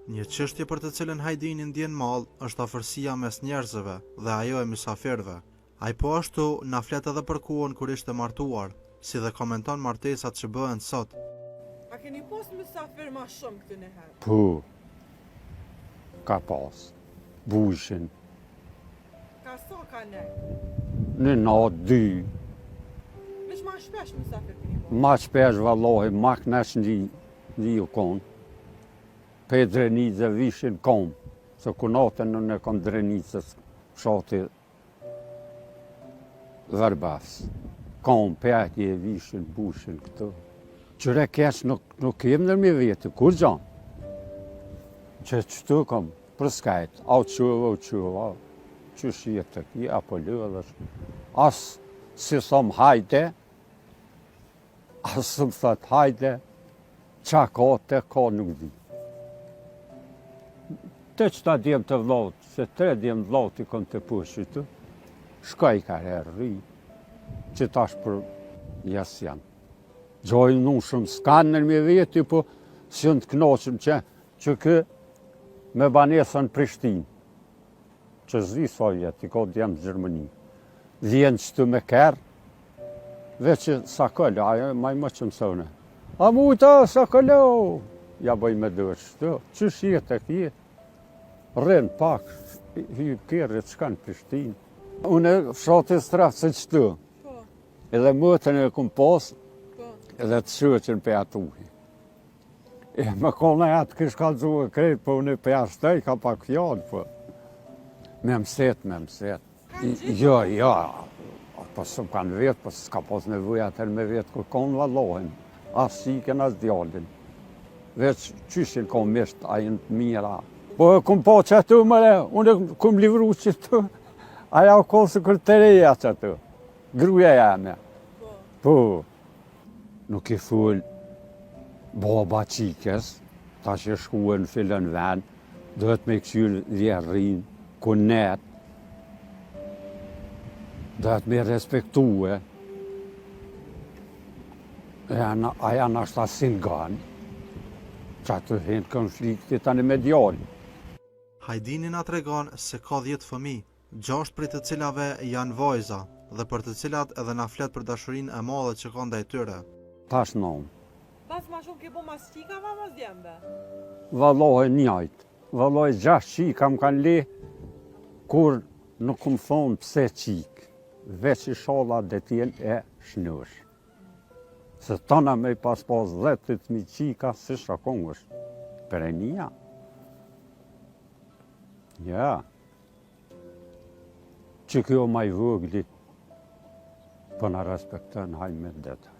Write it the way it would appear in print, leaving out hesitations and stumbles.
Një çështje për të cilën Hajdini ndjen mall është afërsia mes njerëzve dhe ajo e mysafirëve. Ai po ashtu na flet edhe për kohën kur ishte martuar, si dhe komenton martesat që bëhen sot. A keni pas mysafir ma shumë këtë njëherë? Po, ka pas, bushin, Ka sa ka ne? në natë dy, Veç ma shpesh mysafir keni pas? ma shpesh vallohi, ma knesh një u konë, pe drenicë vishin kom, se ku natën në kom drenicës shati verbas, kom, pe atje vishin, bushin këtu. Qëre kesh nuk kem në mi vjetë, kur gjanë? Që qëtu kom, për skajt, au qëva, që shjetë të ki, apo lëdhësh. Asë si thom hajde, asë më thët hajde, qa ka nuk di. Të që ta djemë të vlotë, se 3 djemë vlotë i kom të pushitu, shkaj ka herri, që tash për jasë janë. Gjojnë nuk shumë s'kanë në me veti, po si në të knoqëm që kë me banesën Prishtinë, që zdi sa vjetë, i ka djemë të Gjermani. Vjenë që të me kërë, veç që sa këllë, ajo maj më që mësone. A mujta, sa këllë, ja bëj me dërë që që shjetë e kje, rrën pak, hyjë kërë, që ka në Prishtinë. Unë fshatë e strafë se qëtë, edhe mëtën e kumë pasë, edhe të shëqën për atuhi. E me kone atë kështë ka zuë krejtë, po unë për jashtëj ka pak fjallë, po. Me mëset. Jo, po së më kanë vetë, po s'ka pas nevoj atër me vetë, kur konë vallohen, asë qiken, asë djallin. Veç qyshin konë mishtë, a jenë të mira. Po kumë po që atë mëre, unë kumë livru që të, aja u kohë së kërë të reja që atë, gruja jame. Po. Nuk i full baba qikës, ta që shkuë në fillën vend, dhëtë me këqyrë djerrin, kunet, dhëtë me respektue, aja në ashtë asin ganë, që atë hinë konfliktit tani me djallin. Hajdini na tregon se ka 10 fëmijë, 6 prej të cilave janë vajza dhe për të cilat edhe na flet për dashurinë e madhe që ka ndaj tyre. Tash nëmë. Pas ma shumë ke bo mas qikave, mas djembe? Vallohi njajtë, vallohi 6 qika më kanë li, kur nuk më thonë pse qikë, veç i shala dhe tjen e shnësh. Se tëna me i pas 10.000 qika, si shakongësh, për e një. Ja, që kjo ma i vëgli, për në respektën hajme dhe të.